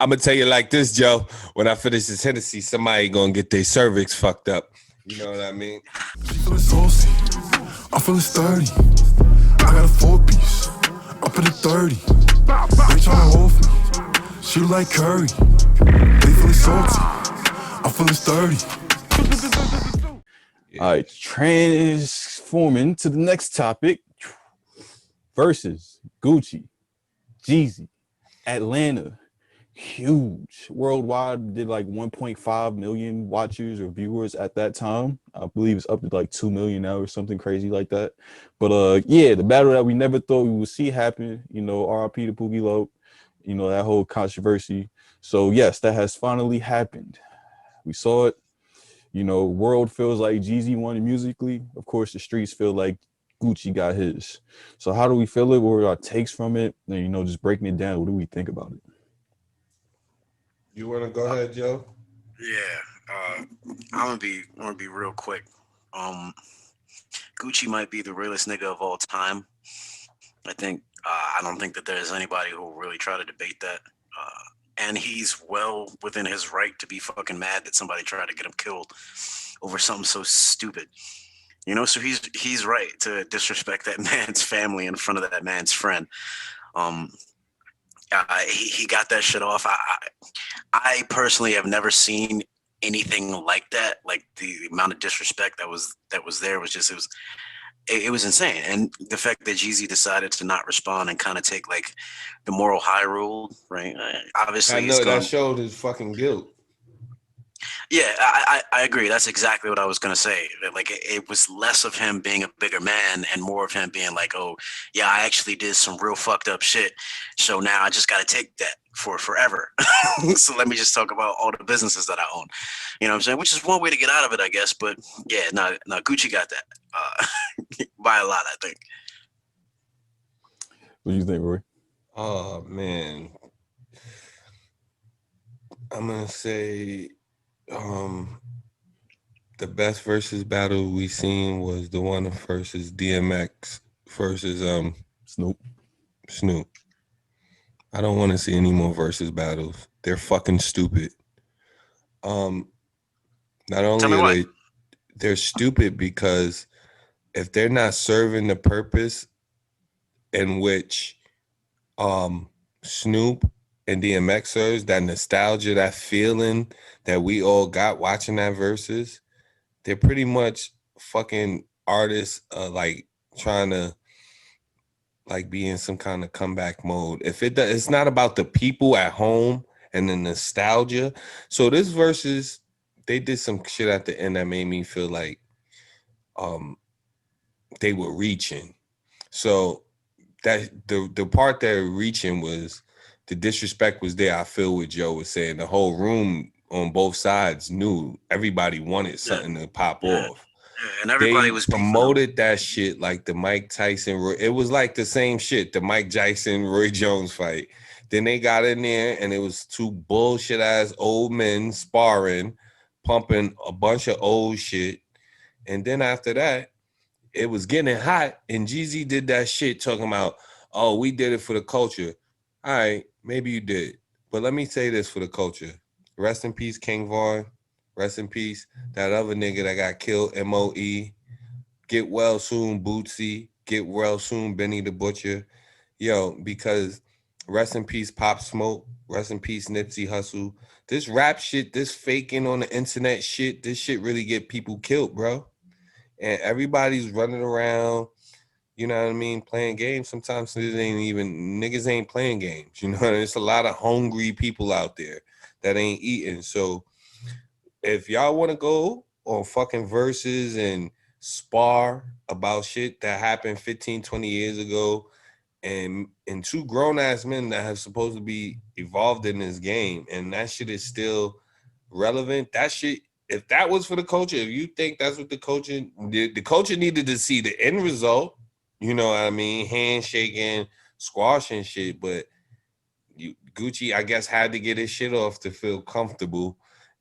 I'm gonna tell you like this, Joe. When I finish this Hennessy, somebody gonna get their cervix fucked up. You know what I mean? She feeling saucy, I'm feeling sturdy. I got a 4-piece, up in the 30. They tryna hold me, she like Curry. They feeling salty, I'm feeling sturdy. All right, transforming to the next topic. Verzuz, Gucci, Jeezy, Atlanta, huge worldwide. Did like 1.5 million watchers or viewers at that time. I believe it's up to like 2 million now or something crazy like that. But yeah, the battle that we never thought we would see happen. You know, RIP to Poogie Loc. You know, that whole controversy. So yes, that has finally happened. We saw it. You know, world feels like Jeezy won musically. Of course, the streets feel like Gucci got his. So how do we feel it? What are our takes from it? And, you know, just breaking it down. What do we think about it? You want to go ahead, Joe? Yeah, I'm gonna be real quick. Um, Gucci might be the realest nigga of all time. I don't think that there's anybody who will really try to debate that. And he's well within his right to be fucking mad that somebody tried to get him killed over something so stupid. You know, so he's right to disrespect that man's family in front of that man's friend. Um, he got that shit off. I personally have never seen anything like that. Like the amount of disrespect that was there was just it was insane. And the fact that Jeezy decided to not respond and kind of take like the moral high road, right? I Obviously, it's know that going. showed his fucking guilt. Yeah, I agree. That's exactly what I was gonna say. That, like it was less of him being a bigger man and more of him being like, oh yeah, I actually did some real fucked up shit. So now I just gotta take that for forever. So let me just talk about all the businesses that I own. You know what I'm saying? Which is one way to get out of it, I guess. But yeah, no, Gucci got that by a lot, I think. What do you think, Roy? Oh man, I'm gonna say the best versus battle we seen was the one versus DMX versus Snoop. Snoop. I don't want to see any more versus battles. They're fucking stupid. Um, not Tell only me are why. they're stupid because if they're not serving the purpose in which Snoop and DMX serves, that nostalgia, that feeling that we all got watching that versus, they're pretty much fucking artists like trying to like be in some kind of comeback mode. If it does, it's not about the people at home and the nostalgia. So this versus, they did some shit at the end that made me feel like they were reaching. So that the part that were reaching was the disrespect was there. I feel what Joe was saying. The whole room on both sides knew everybody wanted Yeah, something to pop yeah, off. yeah. And everybody They was beefing them. promoted that shit like the Mike Tyson. It was like the same shit, the Mike Tyson, Roy Jones fight. Then they got in there and it was two bullshit ass old men sparring, pumping a bunch of old shit. And then after that, it was getting hot. And Jeezy did that shit talking about, oh, we did it for the culture. All right, maybe you did. But let me say this for the culture. Rest in peace, King Vaughn. Rest in peace, that other nigga that got killed, MOE. Get well soon, Bootsy. Get well soon, Benny the Butcher. Yo, because rest in peace, Pop Smoke. Rest in peace, Nipsey Hussle. This rap shit, this faking on the internet shit, this shit really get people killed, bro. And everybody's running around, you know what I mean, playing games. Sometimes niggas ain't playing games. You know, there's a lot of hungry people out there that ain't eating. So if y'all want to go on fucking verses and spar about shit that happened 15, 20 years ago, and two grown-ass men that have supposed to be evolved in this game, and that shit is still relevant, that shit, if that was for the culture, if you think that's what the culture needed to see the end result, you know what I mean, handshaking, squashing shit, but Gucci, I guess, had to get his shit off to feel comfortable.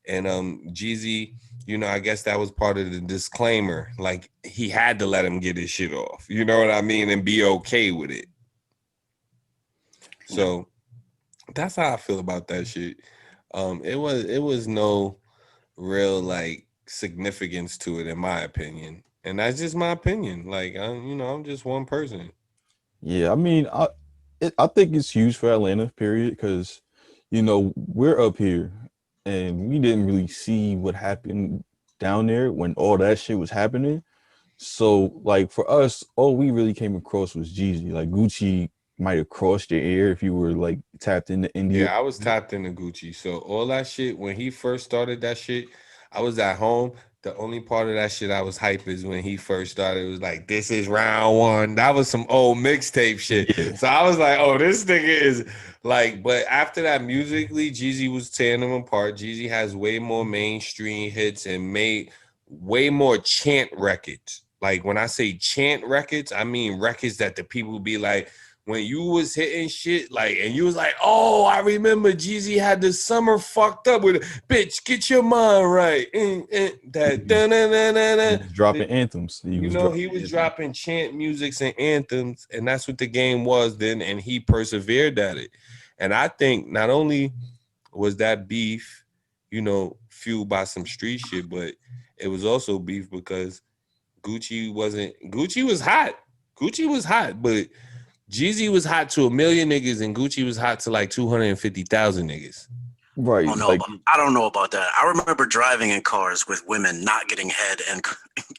And Jeezy, you know, I guess that was part of the disclaimer. Like, he had to let him get his shit off. You know what I mean? And be okay with it. Yeah. So That's how I feel about that shit. It was no real like significance to it in my opinion, and that's just my opinion. Like I'm just one person. Yeah, I mean, I think it's huge for Atlanta, period, because we're up here and we didn't really see what happened down there when all that shit was happening. So, like for us, all we really came across was Jeezy. Like Gucci might have crossed your ear if you were like tapped into India. Yeah, I was tapped into Gucci. So all that shit when he first started that shit, I was at home. The only part of that shit I was hype is when he first started. It was like, "This is round one." That was some old mixtape shit. Yeah, So I was like, "Oh, this nigga is like." But after that, musically, Jeezy was tearing them apart. Jeezy has way more mainstream hits and made way more chant records. Like when I say chant records, I mean records that the people be like, when you was hitting shit like, and you was like, "Oh, I remember Jeezy had the summer fucked up with bitch, get your mind right." That he he was dropping the- anthems. He you was know, dropping he was anthems. dropping chant musics and anthems, and that's what the game was then, and he persevered at it. And I think not only was that beef, fueled by some street shit, but it was also beef because Gucci was hot. Gucci was hot, but Jeezy was hot to 1 million niggas and Gucci was hot to like 250,000 niggas. Oh Right, no, like I don't know about that. I remember driving in cars with women not getting head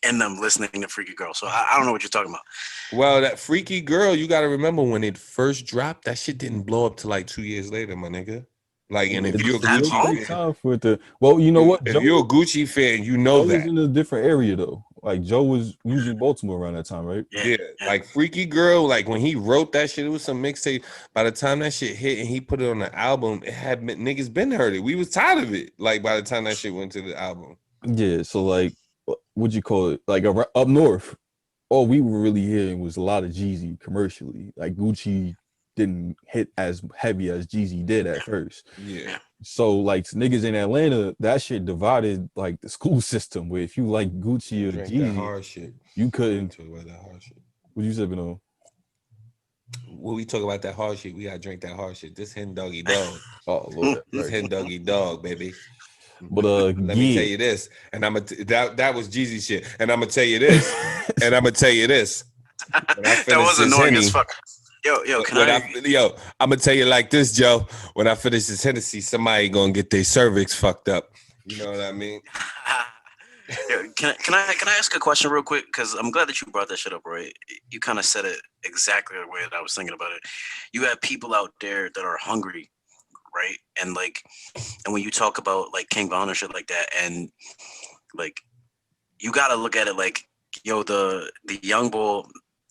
and them listening to Freaky Girl. So I don't know what you're talking about. Well, that Freaky Girl, you got to remember when it first dropped, that shit didn't blow up till like 2 years later, my nigga. Like, and if you're a it Gucci Oh, took fan, time for it to. Well, you know what, if you're a Gucci fan, you know Joe was that. in a different area though. Like Joe was usually in Baltimore around that time, right? yeah, Yeah, yeah. like Freaky Girl, like when he wrote that shit, it was some mixtape. By the time that shit hit and he put it on the album, it had niggas been heard it. We was tired of it. Like by the time that shit went to the album. Yeah, so like, what'd you call it? Like up north, all we were really hearing was a lot of Jeezy commercially. Like Gucci didn't hit as heavy as Jeezy did at first. Yeah. So like niggas in Atlanta, that shit divided like the school system. Where if you like Gucci or Drink that Jeezy, hard shit. you We ain't couldn't. talk about that hard shit. What you sipping on? When we talk about that hard shit, we gotta drink that hard shit. This hen doggy dog. Oh Lord, This right. hen doggy dog, baby. But Let me tell yeah. you this, and that was Jeezy shit, and I'm gonna tell you this, and I'm gonna tell you this. When I That finish was this annoying as henny, fuck. Yo, can when I? I yo, I'm gonna tell you like this, Joe. When I finish this Hennessy, somebody gonna get their cervix fucked up. You know what I mean? Yo, can I ask a question real quick? Because I'm glad that you brought that shit up, right? You kind of said it exactly the way that I was thinking about it. You have people out there that are hungry, right? And like, and when you talk about like King Von and shit like that, and like, you gotta look at it like, yo, the young boy,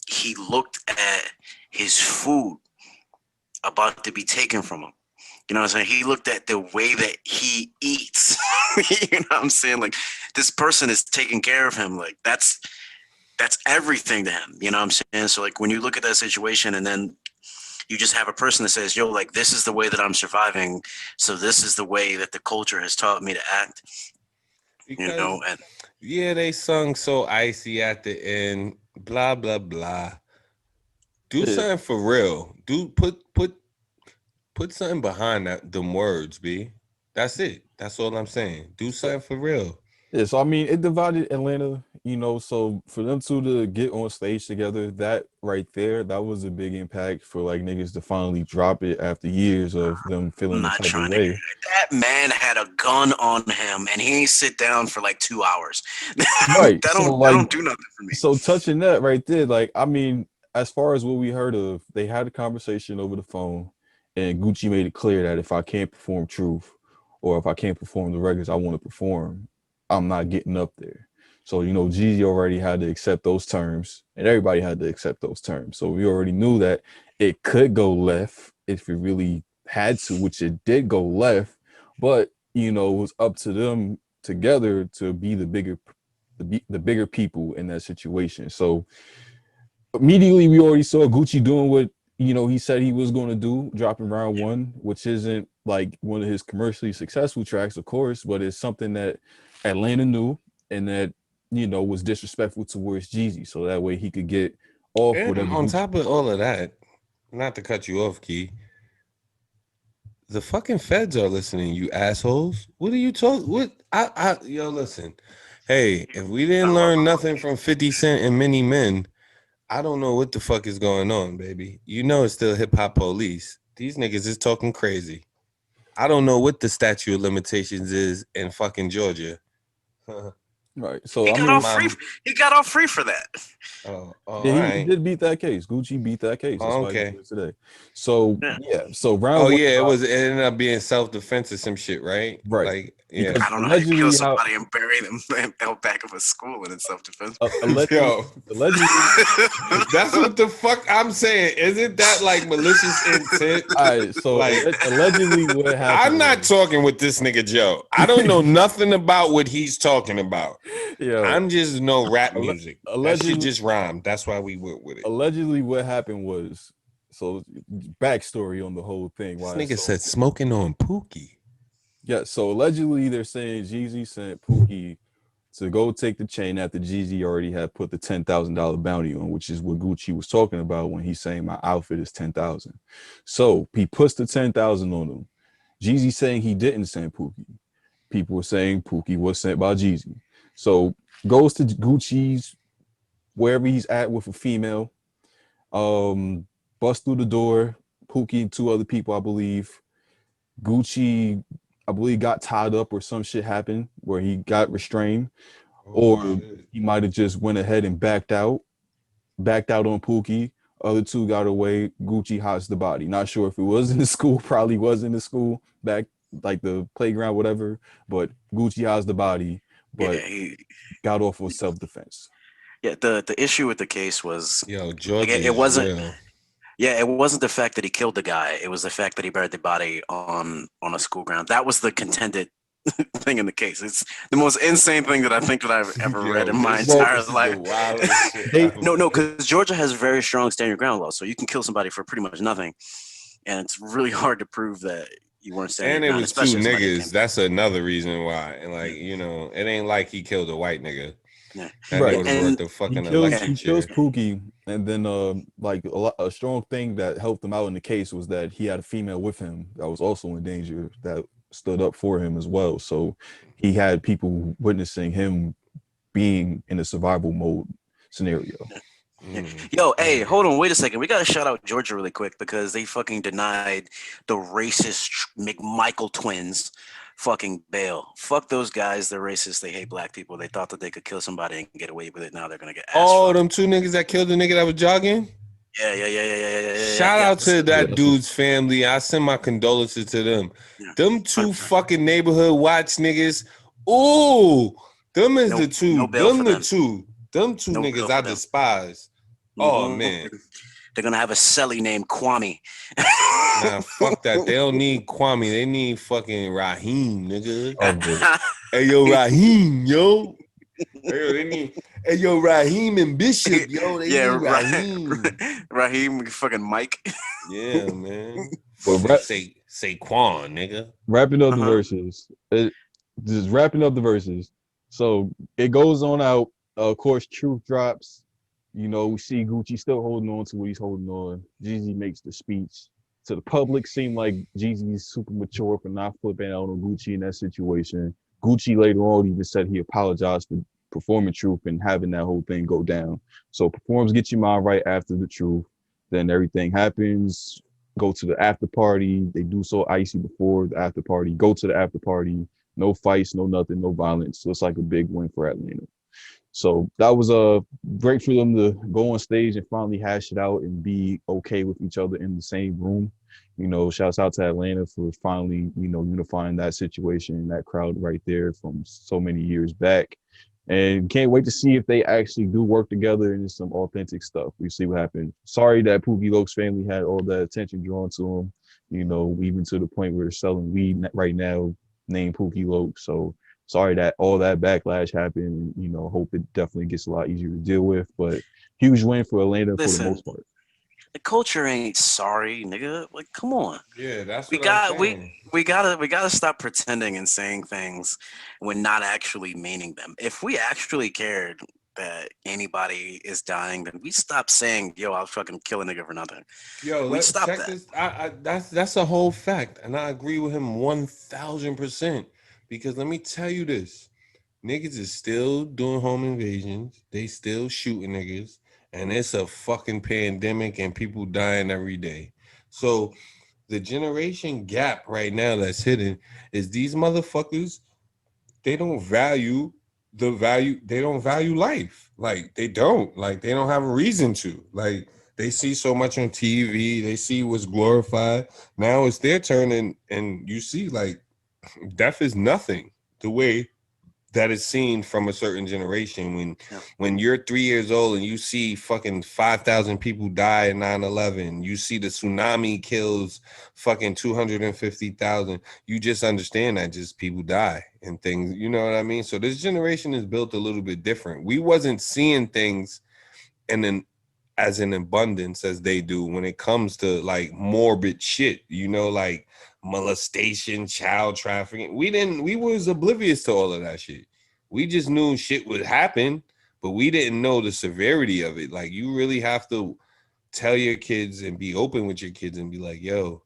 he looked at his food about to be taken from him. You know what I'm saying? He looked at the way that he eats. You know what I'm saying? Like, this person is taking care of him. Like, that's everything to him. You know what I'm saying? So like, when you look at that situation and then you just have a person that says, yo, like, this is the way that I'm surviving. So this is the way that the culture has taught me to act. You Because know, and yeah, they sung so icy at the end. Blah blah blah. Do Yeah. something for real. Do put something behind that them words, B. That's it. That's all I'm saying. Do something for real. Yeah, so I mean, it divided Atlanta, so for them two to get on stage together, that right there, that was a big impact for like niggas to finally drop it after years of them I'm feeling the not type of trying to. way. That man had a gun on him, and he ain't sit down for like 2 hours. that Right. So don't that like, don't do nothing for me. so touching that right there, like, I mean, as far as what we heard of, they had a conversation over the phone, and Gucci made it clear that if I can't perform Truth, or if I can't perform the records I want to perform, I'm not getting up there. So, Jeezy already had to accept those terms, and everybody had to accept those terms. So we already knew that it could go left if it really had to, which it did go left, but it was up to them together to be the bigger people in that situation. So immediately we already saw Gucci doing what he said he was going to do, dropping round one, which isn't like one of his commercially successful tracks, of course, but it's something that Atlanta knew and that was disrespectful towards Jeezy, so that way he could get off And whatever on Gucci top of wanted. all of that, not to cut you off, Key, The fucking feds are listening, you assholes. What are you talking? What? Yo, listen. Hey, if we didn't learn nothing from 50 Cent and Many Men, I don't know what the fuck is going on, baby. You know it's still hip hop police. These niggas is talking crazy. I don't know what the statute of limitations is in fucking Georgia. Right. So He I got mean, off free. He got off free for that. Oh, yeah, all he right. did beat that case. Gucci beat that case. That's Oh, why he's okay. here today. So Yeah. yeah. So Oh round one, yeah, it ended up being self defense or some shit, right? right? Like, yeah. Because I don't know how you kill allegedly, how somebody and bury them out back of a school in self-defense. allegedly, Yo, allegedly, that's what the fuck I'm saying. Isn't that like malicious intent? all right. So Like, allegedly, what I'm happened not was, talking with this nigga Joe. I don't know nothing about what he's talking about. yo, I'm just know rap music. That shit allegedly, just rhymed. That's why we went with it. allegedly, what happened was, so backstory on the whole thing. This Why it's nigga so said smoking on Pookie. yeah. So allegedly, they're saying Jeezy sent Pookie to go take the chain after Jeezy already had put the $10,000 bounty on, which is what Gucci was talking about when he's saying my outfit is 10,000. So he puts the 10,000 on him. Jeezy saying he didn't send Pookie. People were saying Pookie was sent by Jeezy. So goes to Gucci's wherever he's at with a female. Busts through the door. Pookie and two other people, I believe. Gucci, I believe, got tied up or some shit happened where he got restrained, Oh or shit. he might have just went ahead and backed out on Pookie. Other two got away. Gucci hides the body. Not sure if it was in the school, probably was in the school back like the playground, whatever. But Gucci hides the body, Yeah, but got off with self-defense. yeah. The issue with the case was Yo, like Georgia it is wasn't. real. Yeah, it wasn't the fact that he killed the guy. It was the fact that he buried the body on a school ground. That was the contended thing in the case. It's the most insane thing that I think that I've ever read Yo, in my this entire is the life. wildest shit They ever. No, because Georgia has very strong stand your ground law, so you can kill somebody for pretty much nothing, and it's really hard to prove that you weren't standing And your it ground, was two especially if somebody came. niggas. That's another reason why. And like, Yeah, it ain't like he killed a white nigga. yeah, That right. nigga was worth and the He fucking kills election he kills chair. Pookie, and then like a strong thing that helped him out in the case was that he had a female with him that was also in danger that stood up for him as well. So he had people witnessing him being in a survival mode scenario. yeah. Mm, Yo, hey, mm. hold on, wait a second. We gotta shout out Georgia really quick because they fucking denied the racist McMichael twins fucking bail. Fuck those guys. They're racist. They hate black people. They thought that they could kill somebody and get away with it. Now they're gonna get ass Oh, fucked. them two niggas that killed the nigga that was jogging? Yeah. Shout out to Yeah, that dude's family. I send my condolences to them. Yeah. Them two 100%. fucking neighborhood watch niggas. Ooh, them is No, the two. no bail for Them the them. two. Them two No niggas bail I for them. despise. Oh Mhm. man. They're gonna have a celly named Kwame. Nah, fuck that. They don't need Kwame. They need fucking Raheem, nigga. of it. Hey yo, Raheem, yo. Hey yo, they need. Hey yo, Raheem and Bishop, yo. They Yeah, need Raheem. Raheem fucking Mike. Yeah, man. But Fucking say Saquon, nigga. wrapping up the Uh-huh. verses, just wrapping up the verses. So it goes on out. Of course, truth drops. You know, we see Gucci still holding on to what he's holding on. Jeezy makes the speech to the public. Seemed like Jeezy's super mature for not flipping out on Gucci in that situation. Gucci later on even said he apologized for performing truth and having that whole thing go down. So performs Get Your Mind Right after the truth. Then everything happens. Go to the after party. They do so icy before the after party. Go to the after party. No fights, no nothing, no violence. So it's like a big win for Atlanta. So that was great for them to go on stage and finally hash it out and be okay with each other in the same room. You know, shouts out to Atlanta for finally, unifying that situation, that crowd right there from so many years back. And can't wait to see if they actually do work together and some authentic stuff. We see what happened. Sorry that Pookie Loke's family had all that attention drawn to him, even to the point where they're selling weed right now named Pookie Loke. So sorry that all that backlash happened. Hope it definitely gets a lot easier to deal with. But huge win for Atlanta for the Listen, most part. the culture ain't sorry, nigga. Like, come on. Yeah, that's We what I'm got we saying. we gotta stop pretending and saying things when not actually meaning them. If we actually cared, that anybody is dying, then we stop saying, "Yo, I'll fucking kill a nigga for nothing." Yo, We let stop check that. this. That's a whole fact, and I agree with him 1,000%. Because let me tell you this: niggas is still doing home invasions. They still shooting niggas, and it's a fucking pandemic, and people dying every day. So the generation gap right now that's hidden is these motherfuckers. They don't value they don't value life. Like they don't. Like they don't have a reason to. Like they see so much on TV, they see what's glorified. Now it's their turn, and you see like death is nothing the way that is seen from a certain generation. Yeah. When you're 3 years old and you see fucking 5,000 people die in 9/11, you see the tsunami kills fucking 250,000. You just understand that just people die and things, you know what I mean? So this generation is built a little bit different. We wasn't seeing things and then as an abundance as they do when it comes to like morbid shit, you know, like molestation, child trafficking. We was oblivious to all of that shit. We just knew shit would happen, but we didn't know the severity of it. Like you really have to tell your kids and be open with your kids and be like, yo,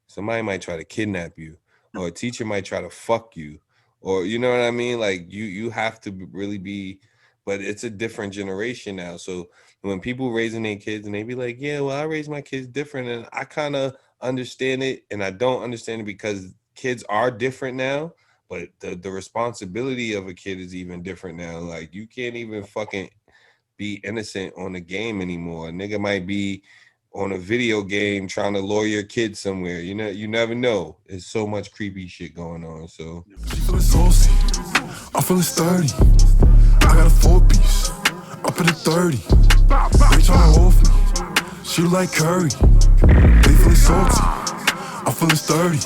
somebody might try to kidnap you, or a teacher might try to fuck you, or you know what I mean? Like you have to really be, but it's a different generation now. So when people raising their kids and they be like, yeah, well, I raise my kids different, and I kind of understand it, and I don't understand it because kids are different now. But the responsibility of a kid is even different now. Like you can't even fucking be innocent on the game anymore. A nigga might be on a video game trying to lure your kid somewhere. You know, you never know. There's so much creepy shit going on. So She feeling saucy, I'm feeling sturdy. I got a 4-piece, up in the 30. They tryna hold me, shoot like Curry. They feeling salty, I'm feeling sturdy.